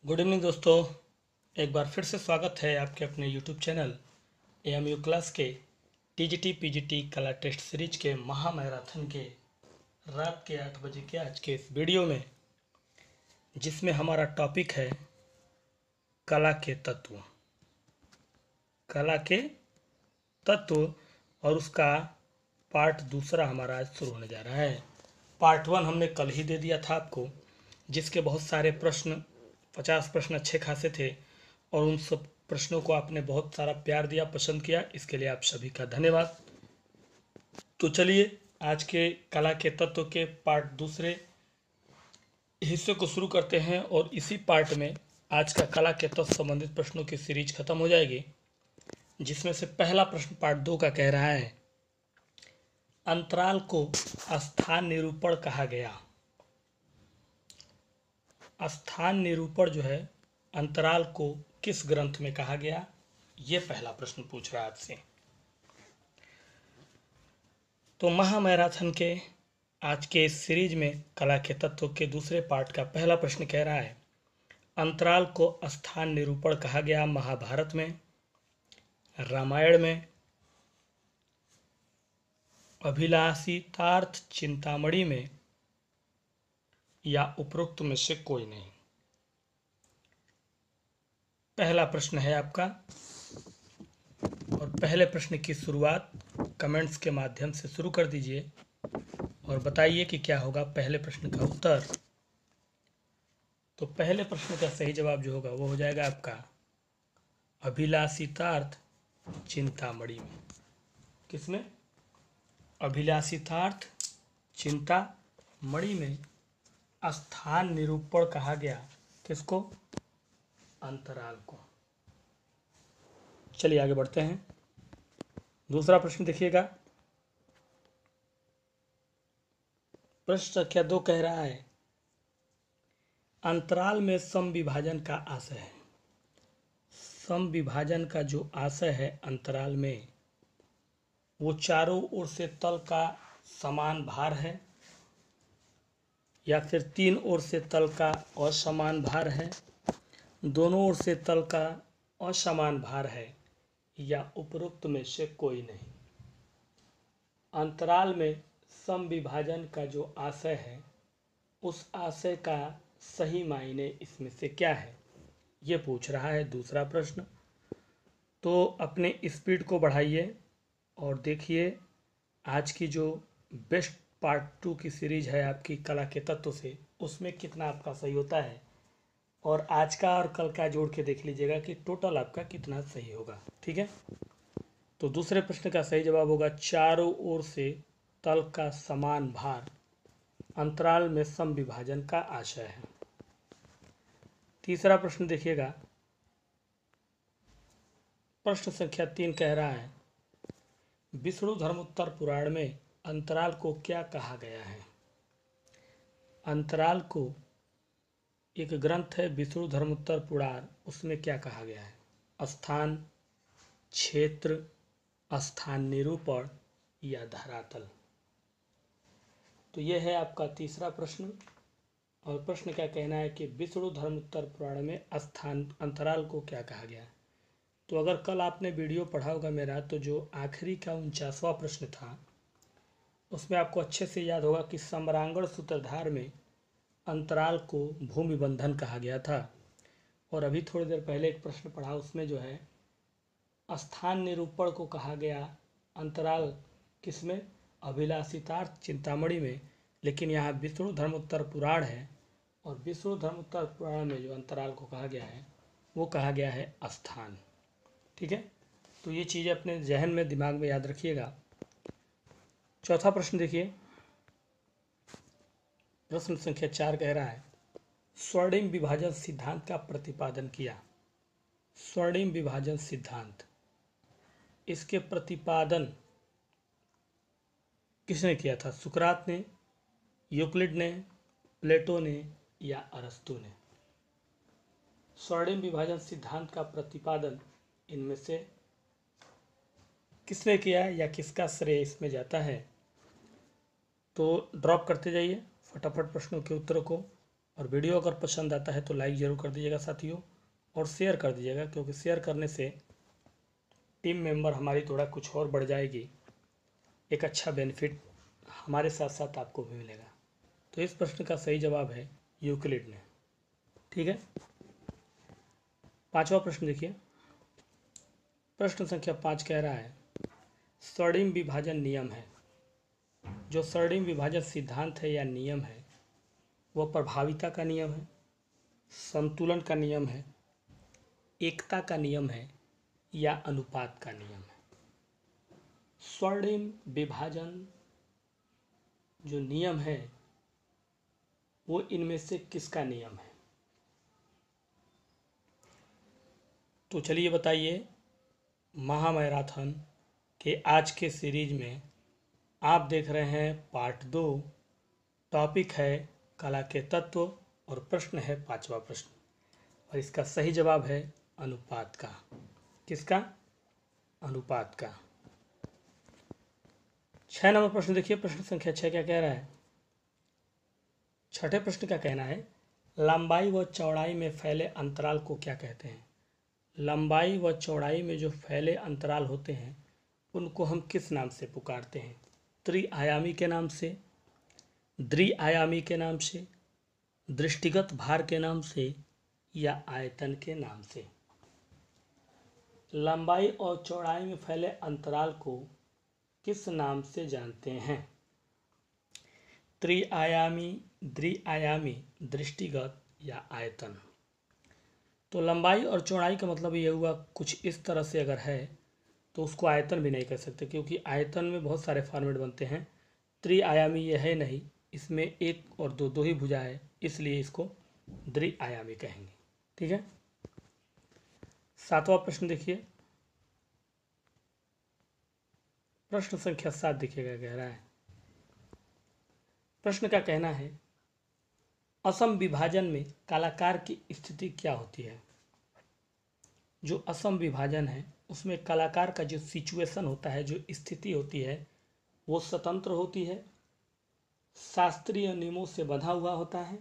Good evening दोस्तों। एक बार फिर से स्वागत है आपके अपने यूट्यूब चैनल एएमयू क्लास के टीजीटी पीजीटी कला टेस्ट सीरीज के महा मैराथन के रात के 8 बजे के आज के इस वीडियो में, जिसमें हमारा टॉपिक है कला के तत्व। कला के तत्व और उसका पार्ट दूसरा हमारा आज शुरू होने जा रहा है। पार्ट 1 हमने कल ही दे दिया था आपको, जिसके बहुत सारे प्रश्न 50 प्रश्न अच्छे खासे थे और उन सब प्रश्नों को आपने बहुत सारा प्यार दिया, पसंद किया। इसके लिए आप सभी का धन्यवाद। तो चलिए आज के कला के तत्व के पार्ट दूसरे हिस्से को शुरू करते हैं और इसी पार्ट में आज का कला के तत्व संबंधित प्रश्नों की सीरीज खत्म हो जाएगी, जिसमें से पहला प्रश्न पार्ट 2 का कह रहा है, अंतराल को स्थान निरूपण कहा गया। स्थान निरूपण जो है अंतराल को किस ग्रंथ में कहा गया, ये पहला प्रश्न पूछ रहा है आपसे। तो महामैराथन के आज के इस सीरीज में कला के तत्व के दूसरे पार्ट का पहला प्रश्न कह रहा है, अंतराल को स्थान निरूपण कहा गया महाभारत में, रामायण में, अभिलाषितार्थ चिंतामणि में, या उपरोक्त में से कोई नहीं। पहला प्रश्न है आपका और पहले प्रश्न की शुरुआत कमेंट्स के माध्यम से शुरू कर दीजिए और बताइए कि क्या होगा पहले प्रश्न का उत्तर। तो पहले प्रश्न का सही जवाब जो होगा वो हो जाएगा आपका अभिलाषितार्थ चिंतामणि में। किसमें? अभिलाषितार्थ चिंतामणि में स्थान निरूपण कहा गया। किसको? अंतराल को। चलिए आगे बढ़ते हैं। दूसरा प्रश्न देखिएगा, प्रश्न संख्या 2 कह रहा है, अंतराल में सम विभाजन का आशय है। सम विभाजन का जो आशय है अंतराल में, वो चारों ओर से तल का समान भार है या फिर तीन ओर से तल का असमान भार है, दोनों ओर से तल का असमान भार है, या उपरोक्त में से कोई नहीं। अंतराल में सम विभाजन का जो आशय है उस आशय का सही मायने इसमें से क्या है, ये पूछ रहा है दूसरा प्रश्न। तो अपने स्पीड को बढ़ाइए और देखिए आज की जो बेस्ट पार्ट 2 की सीरीज है आपकी कला के तत्व से, उसमें कितना आपका सही होता है, और आज का और कल का जोड़ के देख लीजिएगा कि टोटल आपका कितना सही होगा। ठीक है। तो दूसरे प्रश्न का सही जवाब होगा चारों ओर से तल का समान भार अंतराल में सम विभाजन का आशय है। तीसरा प्रश्न देखिएगा, प्रश्न संख्या 3 कह रहा है, विष्णु धर्मोत्तर पुराण में अंतराल को क्या कहा गया है। अंतराल को एक ग्रंथ है विष्णु धर्मोत्तर पुराण, उसमें क्या कहा गया है? स्थान, क्षेत्र, स्थान निरूपण या धरातल। तो यह है आपका तीसरा प्रश्न। और प्रश्न क्या कहना है कि विष्णु धर्मोत्तर पुराण में स्थान अंतराल को क्या कहा गया है। तो अगर कल आपने वीडियो पढ़ा होगा मेरा, तो जो आखिरी का 49वां प्रश्न था उसमें आपको अच्छे से याद होगा कि सम्रांगण सूत्रधार में अंतराल को भूमि बंधन कहा गया था। और अभी थोड़ी देर पहले एक प्रश्न पढ़ा, उसमें जो है स्थान निरूपण को कहा गया अंतराल किसमें? अभिलाषितार्थ चिंतामणि में। लेकिन यहाँ विष्णु धर्मोत्तर पुराण है और विष्णु धर्मोत्तर पुराण में जो अंतराल को कहा गया है वो कहा गया है स्थान। ठीक है। तो ये चीज़ें अपने जहन में दिमाग में याद रखिएगा। चौथा प्रश्न देखिए, प्रश्न संख्या 4 कह रहा है, स्वर्णिम विभाजन सिद्धांत का प्रतिपादन किया। स्वर्णिम विभाजन सिद्धांत, इसके प्रतिपादन किसने किया था? सुकरात ने, यूक्लिड ने, प्लेटो ने या अरस्तु ने? स्वर्णिम विभाजन सिद्धांत का प्रतिपादन इनमें से किसने किया या किसका श्रेय इसमें जाता है? तो ड्रॉप करते जाइए फटाफट प्रश्नों के उत्तरों को और वीडियो अगर पसंद आता है तो लाइक ज़रूर कर दीजिएगा साथियों, और शेयर कर दीजिएगा, क्योंकि शेयर करने से टीम मेंबर हमारी थोड़ा कुछ और बढ़ जाएगी, एक अच्छा बेनिफिट हमारे साथ साथ आपको भी मिलेगा। तो इस प्रश्न का सही जवाब है यूक्लिड ने। ठीक है, 5वां प्रश्न देखिए। प्रश्न संख्या 5 कह रहा है स्वर्णिम विभाजन नियम है। जो स्वर्णिम विभाजन सिद्धांत है या नियम है वह प्रभाविता का नियम है, संतुलन का नियम है, एकता का नियम है या अनुपात का नियम है। स्वर्णिम विभाजन जो नियम है वो इनमें से किसका नियम है? तो चलिए बताइए। महामैराथन के आज के सीरीज में आप देख रहे हैं पार्ट 2। टॉपिक है कला के तत्व और प्रश्न है 5वां प्रश्न, और इसका सही जवाब है अनुपात का। किसका? अनुपात का। 6 नंबर प्रश्न देखिए। प्रश्न संख्या 6 क्या कह रहा है? छठे प्रश्न का कहना है लंबाई व चौड़ाई में फैले अंतराल को क्या कहते हैं? लंबाई व चौड़ाई में जो फैले अंतराल होते हैं उनको हम किस नाम से पुकारते हैं? त्रिआयामी के नाम से, द्विआयामी के नाम से, दृष्टिगत भार के नाम से या आयतन के नाम से? लंबाई और चौड़ाई में फैले अंतराल को किस नाम से जानते हैं? त्रिआयामी, द्विआयामी, दृष्टिगत या आयतन? तो लंबाई और चौड़ाई का मतलब ये हुआ कुछ इस तरह से अगर है तो उसको आयतन भी नहीं कह सकते, क्योंकि आयतन में बहुत सारे फॉर्मेट बनते हैं। त्रिआयामी ये है नहीं, इसमें एक और दो ही भुजा है, इसलिए इसको द्विआयामी कहेंगे। ठीक है, 7वां प्रश्न देखिए। प्रश्न संख्या 7 देखिएगा, कह रहा है प्रश्न का कहना है असम विभाजन में कलाकार की स्थिति क्या होती है? जो असम विभाजन है उसमें कलाकार का जो सिचुएशन होता है, जो स्थिति होती है, वो स्वतंत्र होती है, शास्त्रीय नियमों से बंधा हुआ होता है,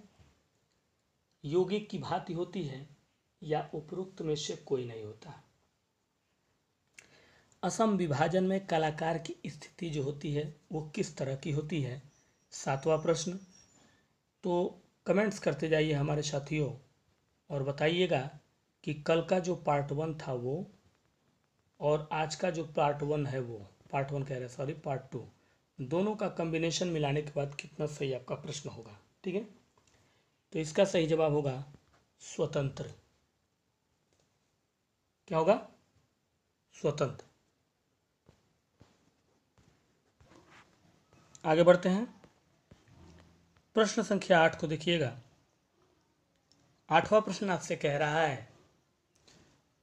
यौगिक की भांति होती है या उपरोक्त में से कोई नहीं होता। असम विभाजन में कलाकार की स्थिति जो होती है वो किस तरह की होती है? 7वां प्रश्न। तो कमेंट्स करते जाइए हमारे साथियों और बताइएगा कि कल का जो पार्ट 1 था वो और आज का जो पार्ट 1 है वो, पार्ट 1 कह रहे हैं, सॉरी, पार्ट 2, दोनों का कॉम्बिनेशन मिलाने के बाद कितना सही आपका प्रश्न होगा। ठीक है, तो इसका सही जवाब होगा स्वतंत्र। क्या होगा? स्वतंत्र। आगे बढ़ते हैं। प्रश्न संख्या 8 को देखिएगा। 8वां प्रश्न आपसे कह रहा है,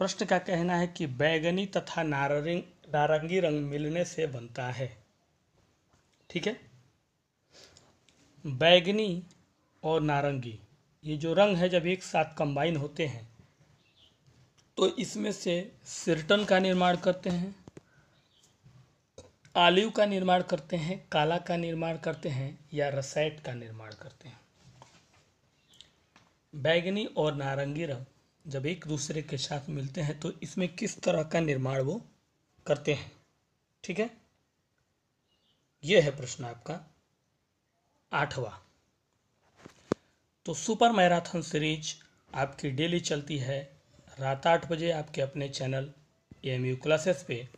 प्रश्न का कहना है कि बैगनी तथा नारंगी रंग मिलने से बनता है। ठीक है, बैगनी और नारंगी ये जो रंग है जब एक साथ कंबाइन होते हैं तो इसमें से सिरटन का निर्माण करते हैं, ऑलिव का निर्माण करते हैं, काला का निर्माण करते हैं या रसैट का निर्माण करते हैं। बैगनी और नारंगी रंग जब एक दूसरे के साथ मिलते हैं तो इसमें किस तरह का निर्माण वो करते हैं? ठीक है, यह है प्रश्न आपका 8वां। तो सुपर मैराथन सीरीज आपकी डेली चलती है रात 8 बजे आपके अपने चैनल AMU क्लासेस पे,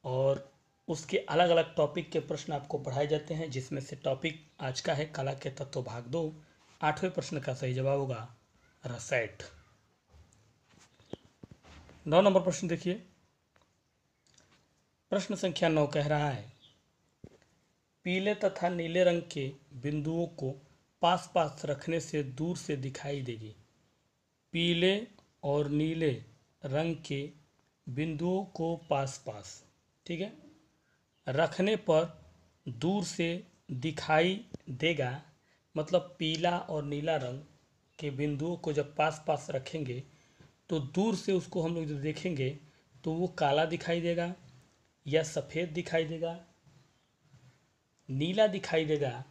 और उसके अलग अलग टॉपिक के प्रश्न आपको पढ़ाए जाते हैं, जिसमें से टॉपिक आज का है कला के तत्व भाग 2। 8वें प्रश्न का सही जवाब होगा रसैट। 9 नंबर प्रश्न देखिए। प्रश्न संख्या 9 कह रहा है पीले तथा नीले रंग के बिंदुओं को पास पास रखने से दूर से दिखाई देगी। पीले और नीले रंग के बिंदुओं को पास पास, ठीक है, रखने पर दूर से दिखाई देगा। मतलब पीला और नीला रंग के बिंदुओं को जब पास पास रखेंगे तो दूर से उसको हम लोग जब देखेंगे तो वो काला दिखाई देगा या सफ़ेद दिखाई देगा, नीला दिखाई देगा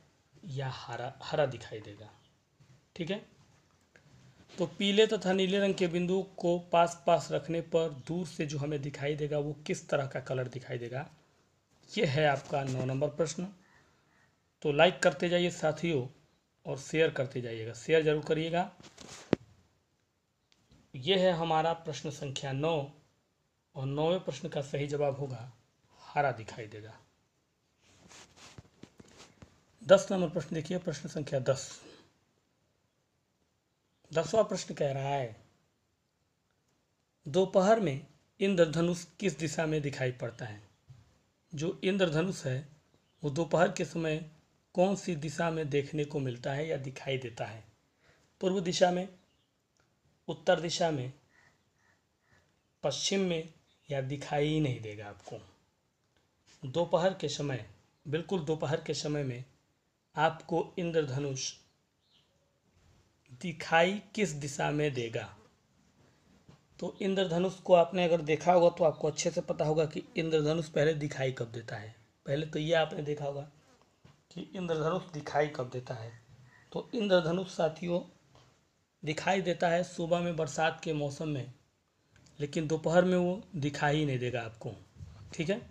या हरा दिखाई देगा। ठीक है, तो पीले तथा नीले रंग के बिंदु को पास पास रखने पर दूर से जो हमें दिखाई देगा वो किस तरह का कलर दिखाई देगा, ये है आपका 9 नंबर प्रश्न। तो लाइक करते जाइए साथियों और शेयर करते जाइएगा, शेयर जरूर करिएगा। ये है हमारा प्रश्न संख्या 9 और 9वें प्रश्न का सही जवाब होगा हरा दिखाई देगा। 10 नंबर प्रश्न देखिए, प्रश्न संख्या 10। 10वां प्रश्न कह रहा है दोपहर में इंद्रधनुष किस दिशा में दिखाई पड़ता है। जो इंद्रधनुष है वो दोपहर के समय कौन सी दिशा में देखने को मिलता है या दिखाई देता है। पूर्व दिशा में, उत्तर दिशा में, पश्चिम में, या दिखाई ही नहीं देगा आपको। दोपहर के समय, बिल्कुल दोपहर के समय में आपको इंद्रधनुष दिखाई किस दिशा में देगा। तो इंद्रधनुष को आपने अगर देखा होगा तो आपको अच्छे से पता होगा कि इंद्रधनुष पहले दिखाई कब देता है। पहले तो ये आपने देखा होगा कि इंद्रधनुष दिखाई कब देता है। तो इंद्रधनुष साथियों दिखाई देता है सुबह में बरसात के मौसम में, लेकिन दोपहर में वो दिखाई ही नहीं देगा आपको। ठीक है।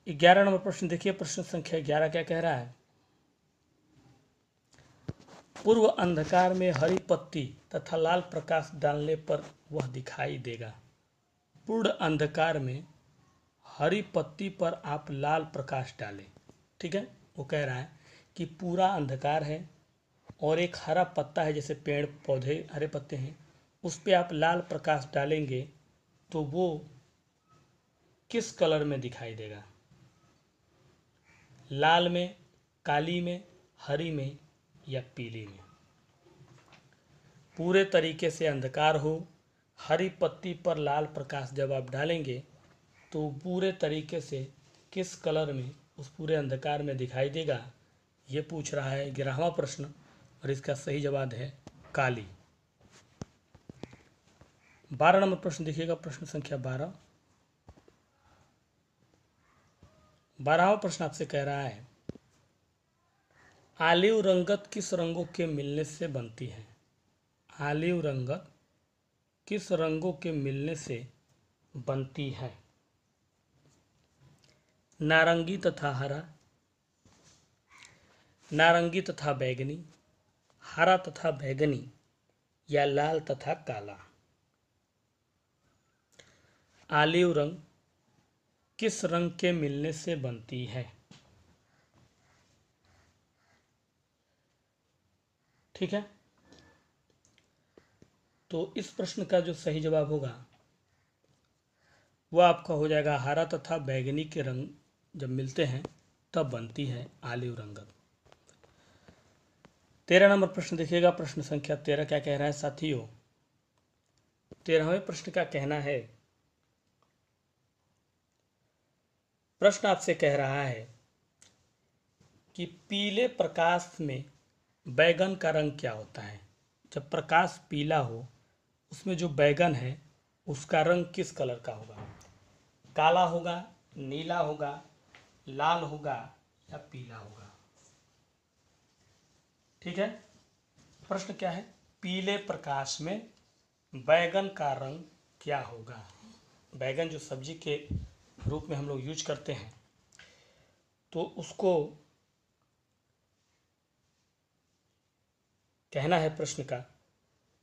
11 नंबर प्रश्न देखिए, प्रश्न संख्या 11 क्या कह रहा है। पूर्व अंधकार में हरी पत्ती तथा लाल प्रकाश डालने पर वह दिखाई देगा। पूर्ण अंधकार में हरी पत्ती पर आप लाल प्रकाश डालें। ठीक है। वो कह रहा है कि पूरा अंधकार है और एक हरा पत्ता है, जैसे पेड़ पौधे हरे पत्ते हैं, उस पे आप लाल प्रकाश डालेंगे तो वो किस कलर में दिखाई देगा। लाल में, काली में, हरी में या पीली में। पूरे तरीके से अंधकार हो, हरी पत्ती पर लाल प्रकाश जब आप डालेंगे तो पूरे तरीके से किस कलर में उस पूरे अंधकार में दिखाई देगा, ये पूछ रहा है 11वां प्रश्न। और इसका सही जवाब है काली। 12 नंबर प्रश्न देखिएगा, प्रश्न संख्या 12। 12वां प्रश्न आपसे कह रहा है ऑलिव रंगत किस रंगों के मिलने से बनती है। ऑलिव रंगत किस रंगों के मिलने से बनती है। नारंगी तथा हरा, नारंगी तथा बैगनी, हरा तथा बैगनी या लाल तथा काला। ऑलिव रंग किस रंग के मिलने से बनती है। ठीक है। तो इस प्रश्न का जो सही जवाब होगा वह आपका हो जाएगा हरा तथा बैगनी के रंग जब मिलते हैं तब बनती है ऑलिव रंगत। 13 नंबर प्रश्न देखिएगा, प्रश्न संख्या 13 क्या कह रहा है साथियों। 13वें प्रश्न का कहना है, प्रश्न आपसे कह रहा है कि पीले प्रकाश में बैगन का रंग क्या होता है। जब प्रकाश पीला हो उसमें जो बैगन है उसका रंग किस कलर का होगा। काला होगा, नीला होगा, लाल होगा या पीला होगा। ठीक है। प्रश्न क्या है, पीले प्रकाश में बैगन का रंग क्या होगा। बैगन जो सब्जी के रूप में हम लोग यूज करते हैं, तो उसको कहना है प्रश्न का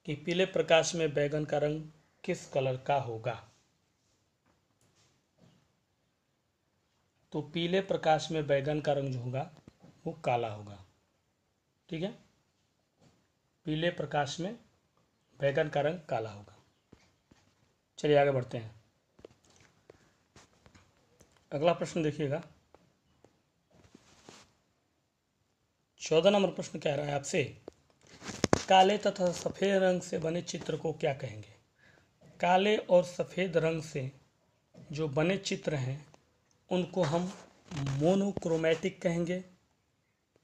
कि पीले प्रकाश में बैगन का रंग किस कलर का होगा। तो पीले प्रकाश में बैगन का रंग जो होगा वो काला होगा। ठीक है। पीले प्रकाश में बैगन का रंग काला होगा। चलिए आगे बढ़ते हैं। अगला प्रश्न देखिएगा, 14 नंबर प्रश्न कह रहा है आपसे, काले तथा सफ़ेद रंग से बने चित्र को क्या कहेंगे। काले और सफ़ेद रंग से जो बने चित्र हैं उनको हम मोनोक्रोमैटिक कहेंगे,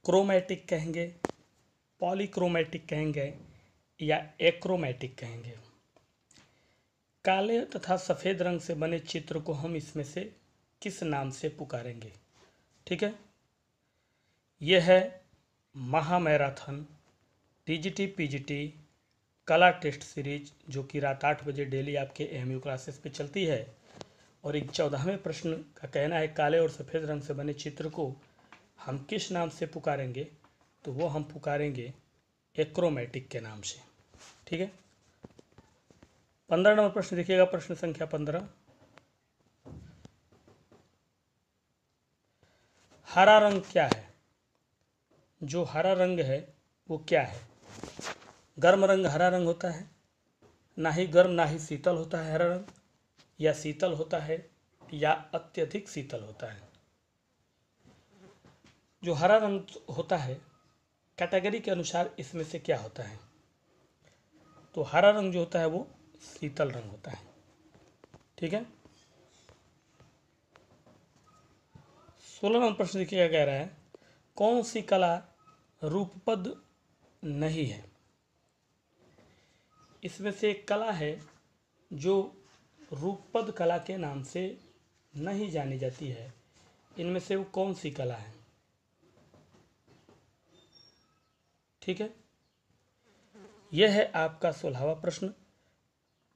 क्रोमैटिक कहेंगे, पॉलीक्रोमैटिक कहेंगे या एक्रोमैटिक कहेंगे। काले तथा सफ़ेद रंग से बने चित्र को हम इसमें से किस नाम से पुकारेंगे। ठीक है। यह है महामैराथन, टीजीटी पीजीटी कला टेस्ट सीरीज जो कि रात 8 बजे डेली आपके एएमयू क्लासेस पे चलती है। और एक 14वें प्रश्न का कहना है काले और सफ़ेद रंग से बने चित्र को हम किस नाम से पुकारेंगे? तो वो हम पुकारेंगे एक्रोमेटिक के नाम से। ठीक है। 15 नंबर प्रश्न देखिएगा, प्रश्न संख्या 15। हरा रंग क्या है? जो हरा रंग है वो क्या है? गर्म रंग हरा रंग होता है? ना ही गर्म ना ही शीतल होता है हरा रंग, या शीतल होता है या अत्यधिक शीतल होता है? जो हरा रंग होता है कैटेगरी के अनुसार इसमें से क्या होता है? तो हरा रंग जो होता है वो शीतल रंग होता है। ठीक है। 16 नंबर प्रश्न देखिए क्या कह रहा है, कौन सी कला रूपपद नहीं है? इसमें से एक कला है जो रूपपद कला के नाम से नहीं जानी जाती है। इनमें से वो कौन सी कला है? ठीक है। यह है आपका 16वां प्रश्न।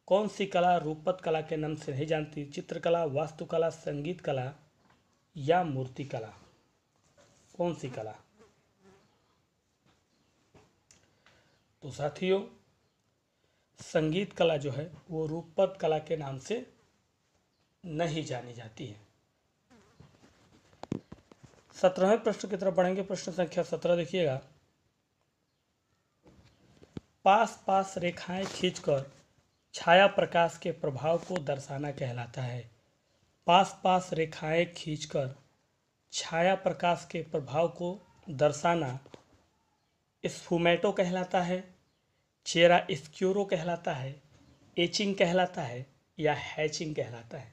कौन सी कला रूपपद कला के नाम से नहीं जानती? चित्रकला, वास्तुकला, संगीत कला या मूर्ति कला? कौन सी कला? तो साथियों, संगीत कला जो है वो रूपपद कला के नाम से नहीं जानी जाती है। 17वें प्रश्न की तरफ बढ़ेंगे। प्रश्न संख्या 17 देखिएगा, पास पास रेखाएं खींचकर छाया प्रकाश के प्रभाव को दर्शाना कहलाता है। पास पास रेखाएं खींचकर छाया प्रकाश के प्रभाव को दर्शाना स्फुमेटो कहलाता है, चेरा स्क्यूरो कहलाता है, एचिंग कहलाता है या हैचिंग कहलाता है?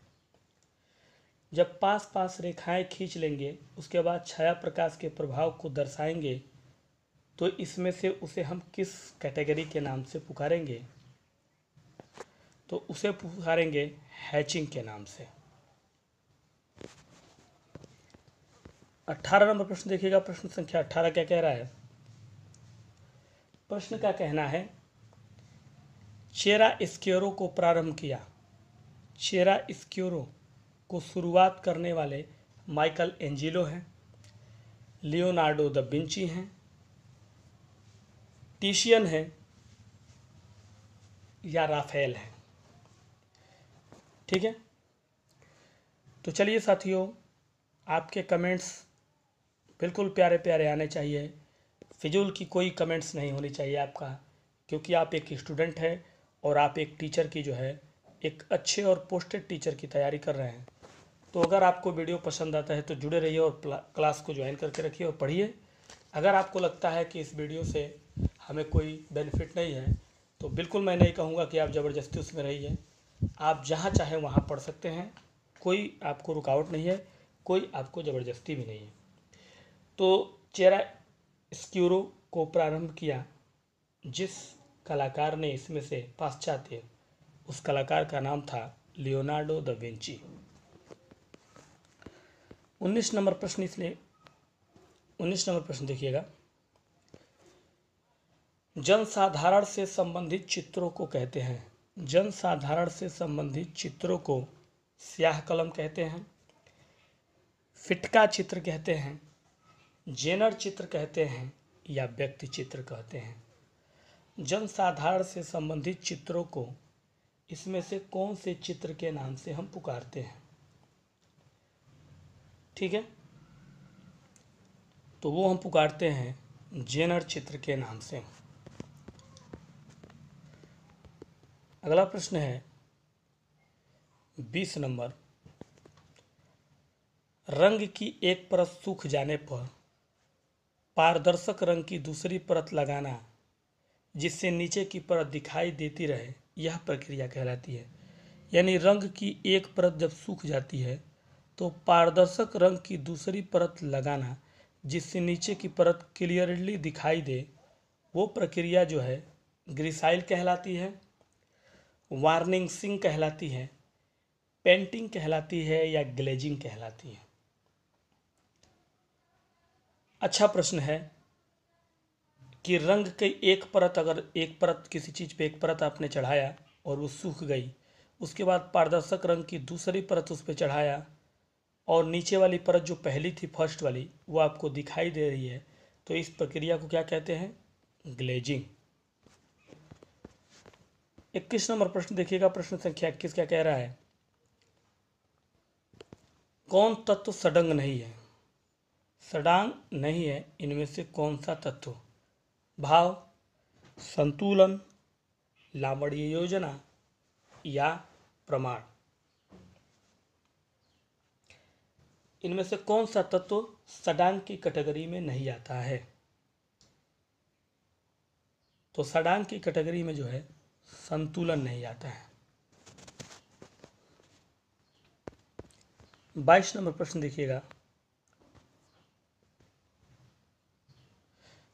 जब पास पास रेखाएं खींच लेंगे उसके बाद छाया प्रकाश के प्रभाव को दर्शाएंगे तो इसमें से उसे हम किस कैटेगरी के नाम से पुकारेंगे? तो उसे पुकारेंगे हैचिंग के नाम से। 18 नंबर प्रश्न देखिएगा, प्रश्न संख्या 18 क्या कह रहा है? प्रश्न का कहना है चेरा स्क्यूरो को प्रारंभ किया। चेरा स्क्यूरो को शुरुआत करने वाले माइकल एंजिलो हैं, लियोनार्डो दा विंची हैं, टिशियन है या राफेल है? ठीक है। तो चलिए साथियों, आपके कमेंट्स बिल्कुल प्यारे प्यारे आने चाहिए। फिजूल की कोई कमेंट्स नहीं होनी चाहिए आपका, क्योंकि आप एक स्टूडेंट हैं और आप एक टीचर की जो है एक अच्छे और पोस्टेड टीचर की तैयारी कर रहे हैं। तो अगर आपको वीडियो पसंद आता है तो जुड़े रहिए और क्लास को ज्वाइन करके रखिए और पढ़िए। अगर आपको लगता है कि इस वीडियो से हमें कोई बेनिफिट नहीं है तो बिल्कुल मैं नहीं कहूँगा कि आप ज़बरदस्ती उसमें रहिए। आप जहाँ चाहें वहाँ पढ़ सकते हैं, कोई आपको रुकावट नहीं है, कोई आपको ज़बरदस्ती भी नहीं है। तो चेरा स्क्यूरो को प्रारंभ किया जिस कलाकार ने इसमें से पाश्चात्य, उस कलाकार का नाम था लियोनार्डो दा विंची। 19 नंबर प्रश्न, इसलिए 19 नंबर प्रश्न देखिएगा, जनसाधारण से संबंधित चित्रों को कहते हैं। जनसाधारण से संबंधित चित्रों को स्याह कलम कहते हैं, फिटका चित्र कहते हैं, जेनर चित्र कहते हैं या व्यक्ति चित्र कहते हैं? जनसाधारण से संबंधित चित्रों को इसमें से कौन से चित्र के नाम से हम पुकारते हैं? ठीक है। तो वो हम पुकारते हैं जेनर चित्र के नाम से। अगला प्रश्न है 20 नंबर, रंग की एक परत सूख जाने पर पारदर्शक रंग की दूसरी परत लगाना जिससे नीचे की परत दिखाई देती रहे, यह प्रक्रिया कहलाती है। यानी रंग की एक परत जब सूख जाती है तो पारदर्शक रंग की दूसरी परत लगाना जिससे नीचे की परत क्लियरली दिखाई दे, वो प्रक्रिया जो है ग्रिसाइल कहलाती है, वार्निशिंग कहलाती है, पेंटिंग कहलाती है या ग्लेजिंग कहलाती है? अच्छा प्रश्न है, कि रंग की एक परत, अगर एक परत किसी चीज़ पे एक परत आपने चढ़ाया और वो सूख गई, उसके बाद पारदर्शक रंग की दूसरी परत उस पर चढ़ाया और नीचे वाली परत जो पहली थी, फर्स्ट वाली, वो आपको दिखाई दे रही है, तो इस प्रक्रिया को क्या कहते हैं? ग्लेजिंग। 21 नंबर प्रश्न देखिएगा, प्रश्न संख्या 21 क्या कह रहा है? कौन तत्व सडंग नहीं है? सडांग नहीं है इनमें से कौन सा तत्व? भाव, संतुलन, लावण्य योजना या प्रमाण। इनमें से कौन सा तत्व सडांग की कैटेगरी में नहीं आता है? तो सडांग की कैटेगरी में जो है संतुलन नहीं आता है। 22 नंबर प्रश्न देखिएगा,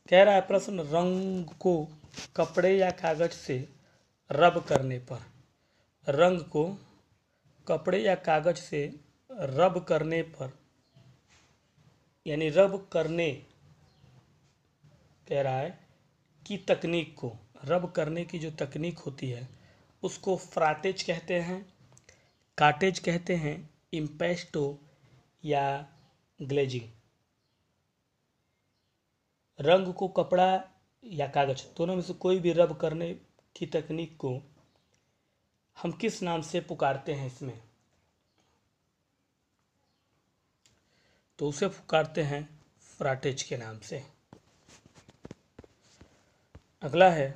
कह रहा है प्रश्न, रंग को कपड़े या कागज से रब करने पर, रंग को कपड़े या कागज से रब करने पर, यानी रब करने कह रहा है कि तकनीक को, रब करने की जो तकनीक होती है उसको फ्राटेज कहते हैं, काटेज कहते हैं, इम्पेस्टो या ग्लेजिंग। रंग को कपड़ा या कागज दोनों में से कोई भी रब करने की तकनीक को हम किस नाम से पुकारते हैं इसमें? तो उसे पुकारते हैं फ्राटेज के नाम से। अगला है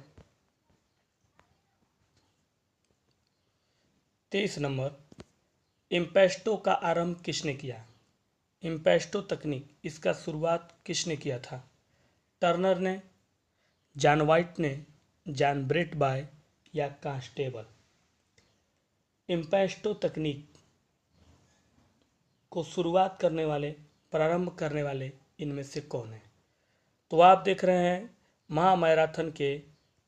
23 नंबर, इम्पेस्टो का आरंभ किसने किया? इम्पेस्टो तकनीक, इसका शुरुआत किसने किया था? टर्नर ने, जॉन वाइट ने, जॉन ब्रेट बाय या कांस्टेबल। इम्पेस्टो तकनीक को शुरुआत करने वाले, प्रारंभ करने वाले इनमें से कौन है? तो आप देख रहे हैं महामैराथन के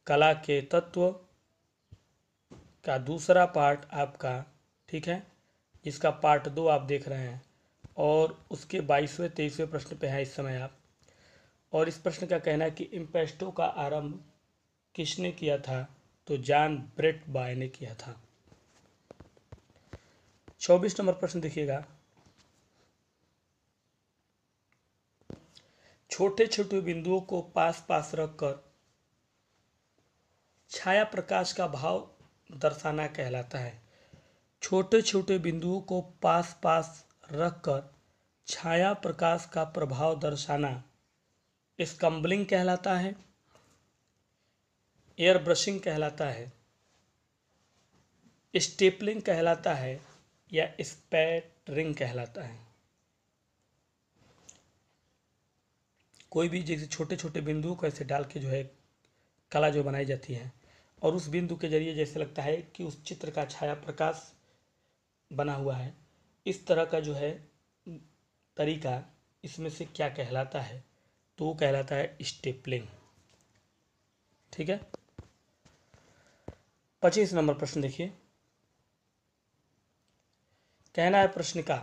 कला के तत्व का दूसरा पार्ट आपका, ठीक है, जिसका पार्ट 2 आप देख रहे हैं और उसके 22वें 23वें प्रश्न पे हैं इस समय आप। और इस प्रश्न का कहना है कि इम्पेस्टो का आरंभ किसने किया था? तो जॉन ब्रेट बाय ने किया था। 24 नंबर प्रश्न देखिएगा, छोटे छोटे बिंदुओं को पास पास रखकर छाया प्रकाश का भाव दर्शाना कहलाता है। छोटे छोटे बिंदुओं को पास पास रखकर छाया प्रकाश का प्रभाव दर्शाना स्कम्बलिंग कहलाता है, एयर ब्रशिंग कहलाता है, स्टेपलिंग कहलाता है या स्पैटरिंग कहलाता है। कोई भी जैसे छोटे छोटे बिंदुओं को ऐसे डाल के जो है कला जो बनाई जाती है और उस बिंदु के जरिए जैसे लगता है कि उस चित्र का छाया प्रकाश बना हुआ है, इस तरह का जो है तरीका, इसमें से क्या कहलाता है? तो वो कहलाता है स्टेपलिंग। ठीक है। 25 नंबर प्रश्न देखिए, कहना है प्रश्न का,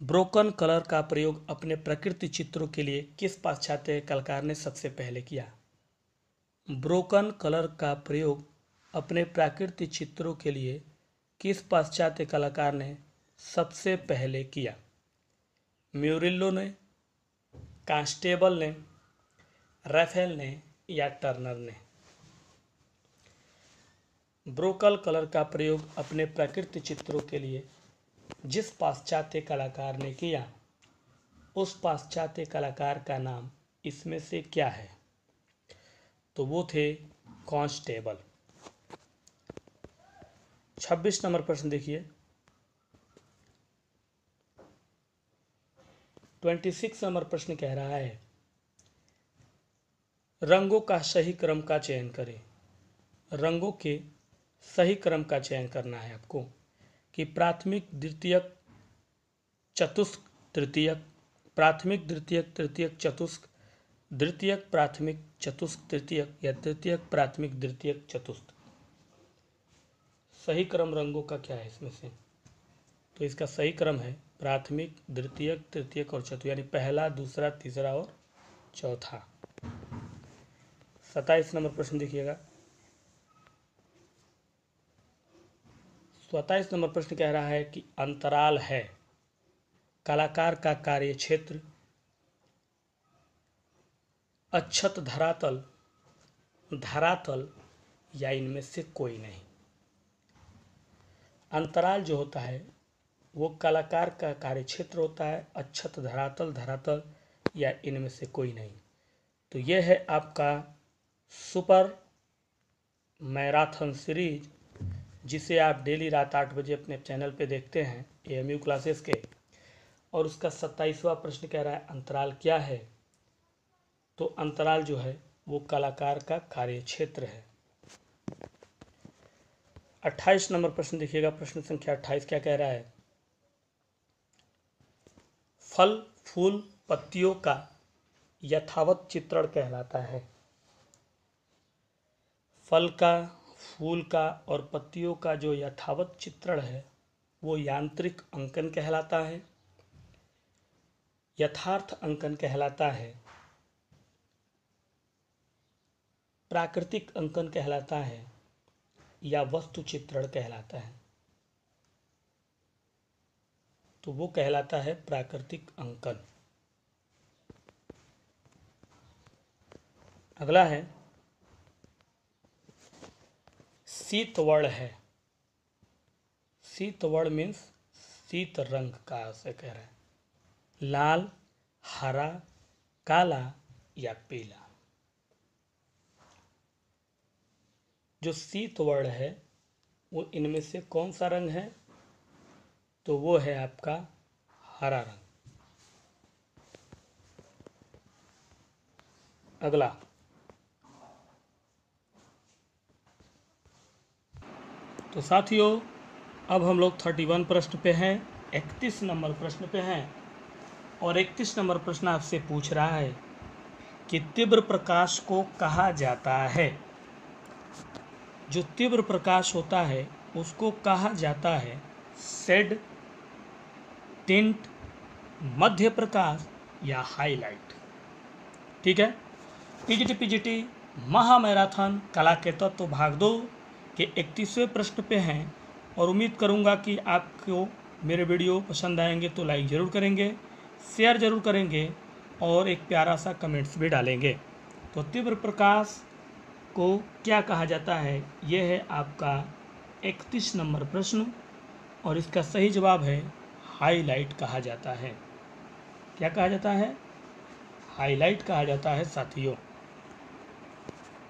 ब्रोकन कलर का प्रयोग अपने प्रकृति चित्रों के लिए किस पाश्चात्य कलाकार ने सबसे पहले किया? ब्रोकन कलर का प्रयोग अपने प्राकृतिक चित्रों के लिए किस पाश्चात्य कलाकार ने सबसे पहले किया? म्यूरिल्लो ने, कांस्टेबल ने, रैफेल ने या टर्नर ने? ब्रोकन कलर का प्रयोग अपने प्राकृतिक चित्रों के लिए जिस पाश्चात्य कलाकार ने किया, उस पाश्चात्य कलाकार का नाम इसमें से क्या है? तो वो थे कांस्टेबल। 26 नंबर प्रश्न देखिए, 26 नंबर प्रश्न कह रहा है, रंगों का सही क्रम का चयन करें। रंगों के सही क्रम का चयन करना है आपको कि प्राथमिक, द्वितीयक, चतुष्क, तृतीयक, प्राथमिक, द्वितीयक, तृतीयक, चतुष्क, द्वितीयक, प्राथमिक, चतुष्क, तृतीयक या तृतीयक, प्राथमिक, द्वितीयक, चतुष्क। सही क्रम रंगों का क्या है इसमें से? तो इसका सही क्रम है प्राथमिक, द्वितीयक, तृतीयक और चतुर्थ, यानी पहला, दूसरा, तीसरा और चौथा। 27 नंबर प्रश्न देखिएगा। 27 नंबर प्रश्न कह रहा है कि अंतराल है कलाकार का कार्य क्षेत्र, अक्षत धरातल, धरातल या इनमें से कोई नहीं। अंतराल जो होता है वो कलाकार का कार्य क्षेत्र होता है, अक्षत धरातल, धरातल या इनमें से कोई नहीं। तो यह है आपका सुपर मैराथन सीरीज, जिसे आप डेली रात 8 बजे अपने चैनल पे देखते हैं AMU क्लासेस के। और उसका 27वां प्रश्न कह रहा है अंतराल क्या है। तो अंतराल जो है वो कलाकार का कार्य क्षेत्र है। 28 नंबर प्रश्न देखिएगा। प्रश्न संख्या 28 क्या कह रहा है। फल, फूल, पत्तियों का यथावत चित्रण कहलाता है। फल का, फूल का और पत्तियों का जो यथावत चित्रण है वो यांत्रिक अंकन कहलाता है, यथार्थ अंकन कहलाता है, प्राकृतिक अंकन कहलाता है या वस्तु चित्रण कहलाता है। तो वो कहलाता है प्राकृतिक अंकन। अगला है शीतवर्ण है। शीतवर्ण मीन्स शीत रंग का से कह रहे हैं, लाल, हरा, काला या पीला। जो शीतवर्ण है वो इनमें से कौन सा रंग है। तो वो है आपका हरा रंग। अगला तो साथियों अब हम लोग 31 प्रश्न पे हैं, 31 नंबर प्रश्न पे हैं। और 31 नंबर प्रश्न आपसे पूछ रहा है कि तीव्र प्रकाश को कहा जाता है। जो तीव्र प्रकाश होता है उसको कहा जाता है शेड, टिंट, मध्य प्रकाश या हाईलाइट। ठीक है। पीजीटी महामैराथन कला के तत्व भाग 2 के 31वें प्रश्न पे हैं। और उम्मीद करूंगा कि आपको मेरे वीडियो पसंद आएंगे तो लाइक ज़रूर करेंगे, शेयर ज़रूर करेंगे और एक प्यारा सा कमेंट्स भी डालेंगे। तो तीव्र प्रकाश को क्या कहा जाता है, यह है आपका 31 नंबर प्रश्न। और इसका सही जवाब है हाईलाइट कहा जाता है। क्या कहा जाता है। हाईलाइट कहा जाता है साथियों।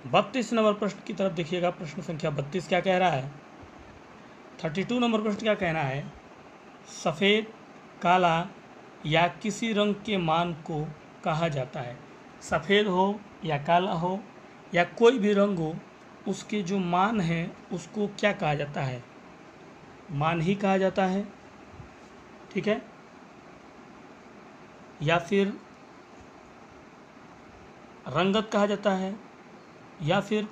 32 नंबर प्रश्न की तरफ देखिएगा। प्रश्न संख्या 32 क्या कह रहा है। 32 नंबर प्रश्न क्या कहना है। सफ़ेद, काला या किसी रंग के मान को कहा जाता है। सफ़ेद हो या काला हो या कोई भी रंग हो, उसके जो मान है उसको क्या कहा जाता है। मान ही कहा जाता है। ठीक है। या फिर रंगत कहा जाता है या फिर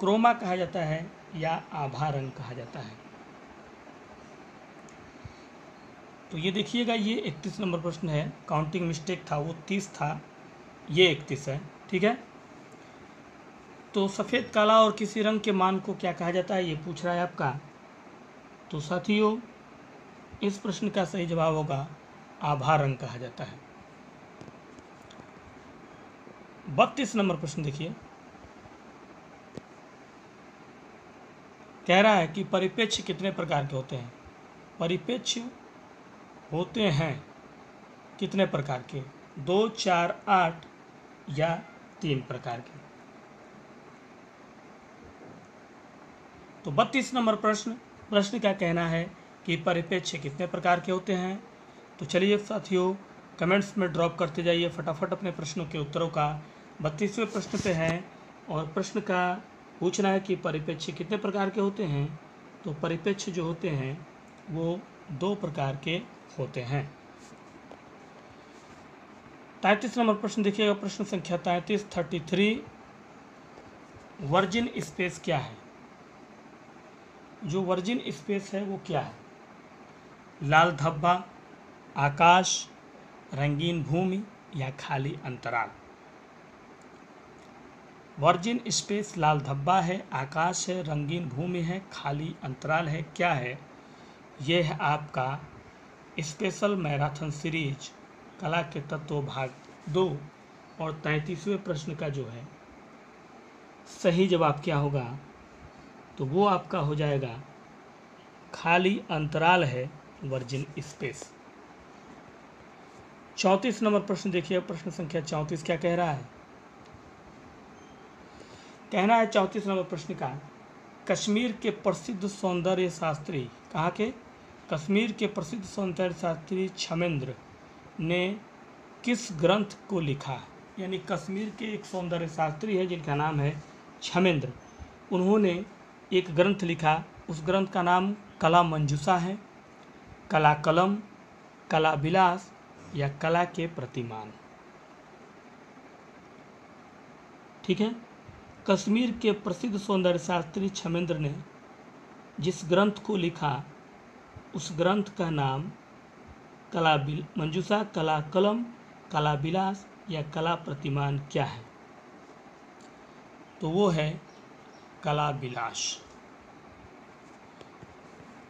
क्रोमा कहा जाता है या आभा रंग कहा जाता है। तो ये देखिएगा, ये 31 नंबर प्रश्न है। काउंटिंग मिस्टेक था, वो 30 था, ये 31 है। ठीक है। तो सफ़ेद, काला और किसी रंग के मान को क्या कहा जाता है, ये पूछ रहा है आपका। तो साथियों इस प्रश्न का सही जवाब होगा आभा रंग कहा जाता है। 32 नंबर प्रश्न देखिए। कह रहा है कि परिप्रेक्ष्य कितने प्रकार के होते हैं। परिप्रेक्ष्य होते हैं कितने प्रकार के, 2, 4, 8 या 3 प्रकार के। तो 32 नंबर प्रश्न का कहना है कि परिप्रेक्ष्य कितने प्रकार के होते हैं। तो चलिए साथियों कमेंट्स में ड्रॉप करते जाइए फटाफट अपने प्रश्नों के उत्तरों का। 32वें प्रश्न पे हैं और प्रश्न का पूछना है कि परिप्रेक्ष्य कितने प्रकार के होते हैं। तो परिप्रेक्ष्य जो होते हैं वो 2 प्रकार के होते हैं। 33 नंबर प्रश्न देखिएगा। प्रश्न संख्या 33 वर्जिन स्पेस क्या है। जो वर्जिन स्पेस है वो क्या है। लाल धब्बा, आकाश, रंगीन भूमि या खाली अंतराल। वर्जिन स्पेस लाल धब्बा है, आकाश है, रंगीन भूमि है, खाली अंतराल है, क्या है? यह है आपका स्पेशल मैराथन सीरीज कला के तत्व भाग 2 और 33वें प्रश्न का जो है सही जवाब क्या होगा, तो वो आपका हो जाएगा खाली अंतराल है वर्जिन स्पेस। 34 नंबर प्रश्न देखिए, प्रश्न संख्या 34 क्या कह रहा है? कहना है 34 नंबर प्रश्न का, कश्मीर के प्रसिद्ध सौंदर्य शास्त्री, कहाँ के? कश्मीर के प्रसिद्ध सौंदर्य शास्त्री क्षमेंद्र ने किस ग्रंथ को लिखा? यानी कश्मीर के एक सौंदर्य शास्त्री है जिनका नाम है क्षमेंद्र, उन्होंने एक ग्रंथ लिखा। उस ग्रंथ का नाम कला मंजूषा है, कला कलम, कला विलास या कला के प्रतिमान। ठीक है, कश्मीर के प्रसिद्ध सौंदर्य शास्त्री क्षमेंद्र ने जिस ग्रंथ को लिखा उस ग्रंथ का नाम कला मंजूषा, कला कलम, कला विलास या कला प्रतिमान क्या है? तो वो है कला विलास।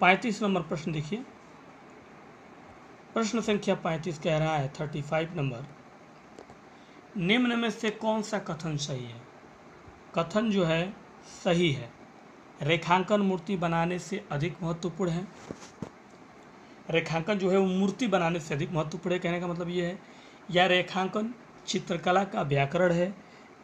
35 नंबर प्रश्न देखिए, प्रश्न संख्या 35 कह रहा है 35 नंबर, निम्न में से कौन सा कथन सही है? कथन जो है सही है, रेखांकन मूर्ति बनाने से अधिक महत्वपूर्ण है। रेखांकन जो है वो मूर्ति बनाने से अधिक महत्वपूर्ण है, कहने का मतलब ये है, या रेखांकन चित्रकला का व्याकरण है,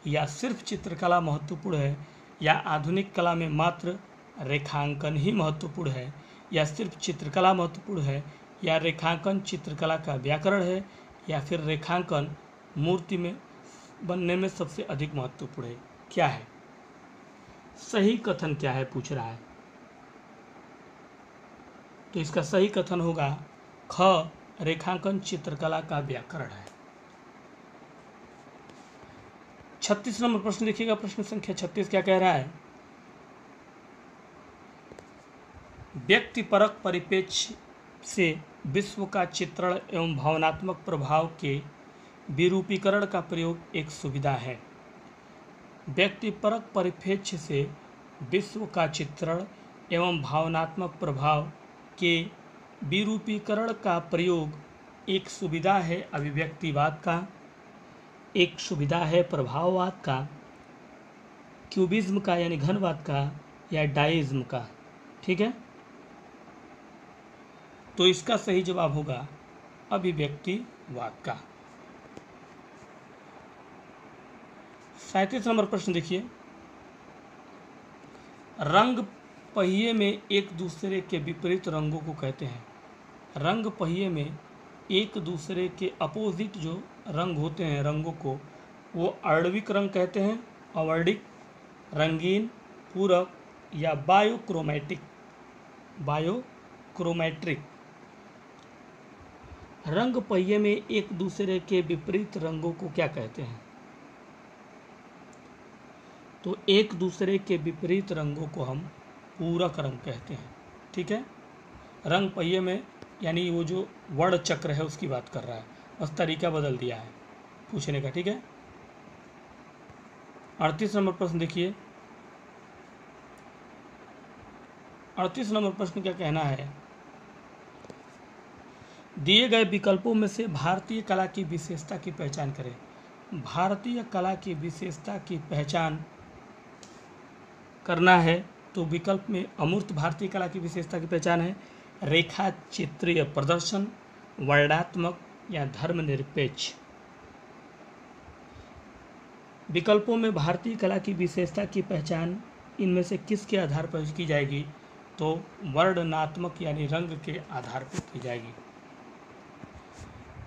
या सिर्फ चित्रकला महत्वपूर्ण है, या आधुनिक कला में मात्र रेखांकन ही महत्वपूर्ण है, या सिर्फ चित्रकला महत्वपूर्ण है, या रेखांकन चित्रकला का व्याकरण है, या फिर रेखांकन मूर्ति में बनने में सबसे अधिक महत्वपूर्ण है। क्या है सही कथन? क्या है पूछ रहा है, तो इसका सही कथन होगा ख, रेखांकन चित्रकला का व्याकरण है। 36 नंबर प्रश्न देखिएगा, प्रश्न संख्या 36 क्या कह रहा है? व्यक्तिपरक परिप्रेक्ष्य से विश्व का चित्रण एवं भावनात्मक प्रभाव के विरूपीकरण का प्रयोग एक सुविधा है। व्यक्तिपरक परिप्रेक्ष्य से विश्व का चित्रण एवं भावनात्मक प्रभाव के विरूपीकरण का प्रयोग एक सुविधा है अभिव्यक्तिवाद का, एक सुविधा है प्रभाववाद का, क्यूबिज्म का यानी घनवाद का, या डाइज्म का। ठीक है, तो इसका सही जवाब होगा अभिव्यक्तिवाद का। 37 नंबर प्रश्न देखिए, रंग पहिए में एक दूसरे के विपरीत रंगों को कहते हैं। रंग पहिए में एक दूसरे के अपोजिट जो रंग होते हैं रंगों को वो आणविक रंग कहते हैं, अवर्णिक, रंगीन, पूरक या बायोक्रोमैटिक। बायोक्रोमैट्रिक। रंग पहिए में एक दूसरे के विपरीत रंगों को क्या कहते हैं? तो एक दूसरे के विपरीत रंगों को हम पूरक रंग कहते हैं। ठीक है, रंग पहिए में यानी वो जो वर्ण चक्र है उसकी बात कर रहा है, बस तरीका बदल दिया है पूछने का। ठीक है, 38 नंबर प्रश्न देखिए, 38 नंबर प्रश्न क्या कहना है? दिए गए विकल्पों में से भारतीय कला की विशेषता की पहचान करें। भारतीय कला की विशेषता की पहचान करना है तो विकल्प में अमूर्त भारतीय कला की विशेषता की पहचान है रेखा चित्रीय प्रदर्शन, वर्णात्मक या धर्मनिरपेक्ष। विकल्पों में भारतीय कला की विशेषता की पहचान इनमें से किसके आधार पर की जाएगी? तो वर्णनात्मक यानी रंग के आधार पर की जाएगी।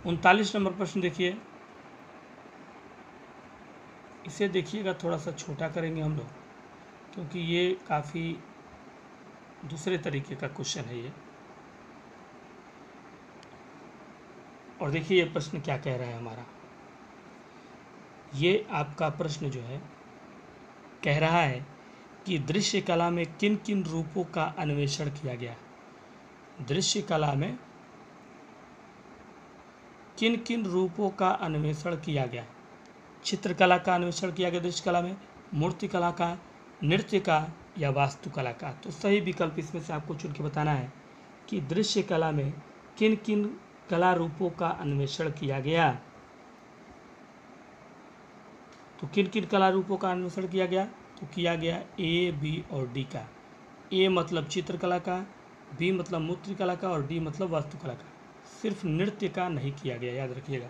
39 नंबर प्रश्न देखिए, इसे देखिएगा, थोड़ा सा छोटा करेंगे हम लोग क्योंकि ये काफ़ी दूसरे तरीके का क्वेश्चन है ये। और देखिए ये प्रश्न क्या कह रहा है हमारा। ये आपका प्रश्न जो है कह रहा है कि दृश्य कला में किन किन रूपों का अन्वेषण किया गया। दृश्य कला में किन किन रूपों का अन्वेषण किया गया? चित्रकला का अन्वेषण किया गया दृश्य कला में, मूर्तिकला का, नृत्य का या वास्तुकला का। तो सही विकल्प इसमें से आपको चुन के बताना है कि दृश्य कला में किन किन कला रूपों का अन्वेषण किया गया। तो किन किन कला रूपों का अन्वेषण किया गया? तो किया गया ए, बी और डी का। ए मतलब चित्रकला का, बी मतलब मूर्तिकला का और डी मतलब वास्तुकला का। सिर्फ नृत्य का नहीं किया गया, याद रखिएगा।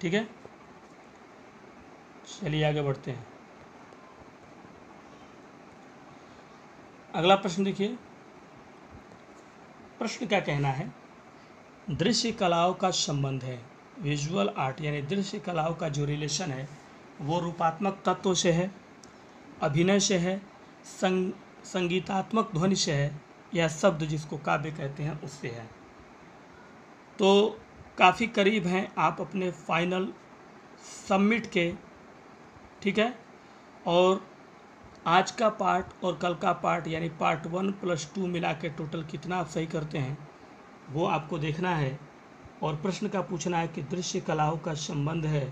ठीक है, चलिए आगे बढ़ते हैं। अगला प्रश्न देखिए। प्रश्न क्या कहना है? दृश्य कलाओं का संबंध है, विजुअल आर्ट यानी दृश्य कलाओं का जो रिलेशन है वो रूपात्मक तत्वों से है, अभिनय से है, संगीतात्मक ध्वनि से है, या शब्द जिसको काव्य कहते हैं उससे है। तो काफ़ी करीब हैं आप अपने फाइनल सबमिट के। ठीक है, और आज का पार्ट और कल का पार्ट यानी पार्ट 1 + 2 मिला के टोटल कितना आप सही करते हैं वो आपको देखना है। और प्रश्न का पूछना है कि दृश्य कलाओं का संबंध है,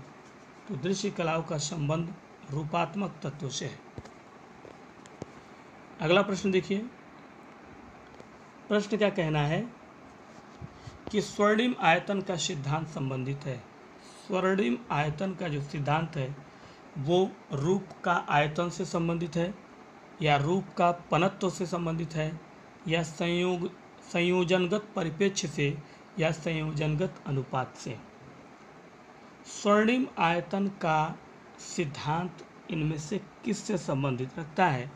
तो दृश्य कलाओं का संबंध रूपात्मक तत्वों से है। अगला प्रश्न देखिए। प्रश्न क्या कहना है कि स्वर्णिम आयतन का सिद्धांत संबंधित है। स्वर्णिम आयतन का जो सिद्धांत है वो रूप का आयतन से संबंधित है, या रूप का पनत्व से संबंधित है, या संयोजनगत परिप्रेक्ष्य से, या संयोजनगत अनुपात से। स्वर्णिम आयतन का सिद्धांत इनमें से किससे संबंधित रखता है?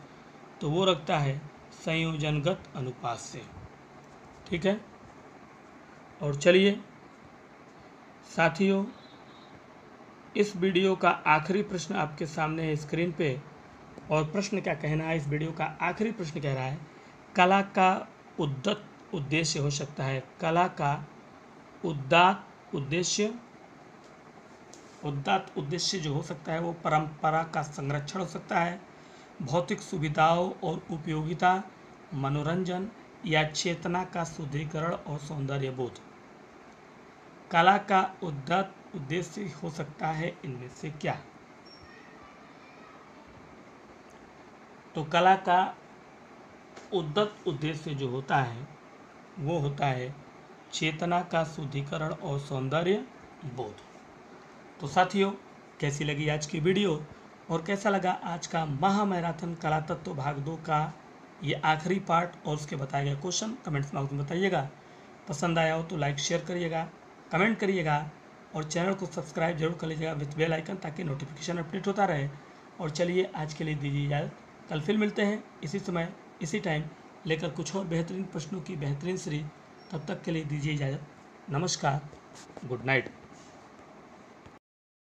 तो वो रखता है संयोजनगत अनुपात से। ठीक है, और चलिए साथियों, इस वीडियो का आखिरी प्रश्न आपके सामने है स्क्रीन पे। और प्रश्न क्या कहना है? इस वीडियो का आखिरी प्रश्न कह रहा है कला का उद्दत उद्देश्य हो सकता है। कला का उदात्त उद्देश्य जो हो सकता है वो परंपरा का संरक्षण हो सकता है, भौतिक सुविधाओं और उपयोगिता, मनोरंजन, या चेतना का शुद्धिकरण और सौंदर्य बोध। कला का उद्दत उद्देश्य हो सकता है इनमें से क्या? तो कला का उद्दत उद्देश्य जो होता है वो होता है चेतना का शुद्धिकरण और सौंदर्य बोध। तो साथियों, कैसी लगी आज की वीडियो और कैसा लगा आज का महामैराथन कला तत्व भाग 2 का ये आखिरी पार्ट और उसके बताए गए क्वेश्चन कमेंट्स बॉक्स में बताइएगा। पसंद आया हो तो लाइक शेयर करिएगा, कमेंट करिएगा और चैनल को सब्सक्राइब जरूर कर लीजिएगा विथ बेल आइकन, ताकि नोटिफिकेशन अपडेट होता रहे। और चलिए आज के लिए दीजिए इजाज़त, कल फिर मिलते हैं इसी समय इसी टाइम लेकर कुछ और बेहतरीन प्रश्नों की बेहतरीन सीरीज। तब तक के लिए दीजिए इजाज़त। नमस्कार, गुड नाइट।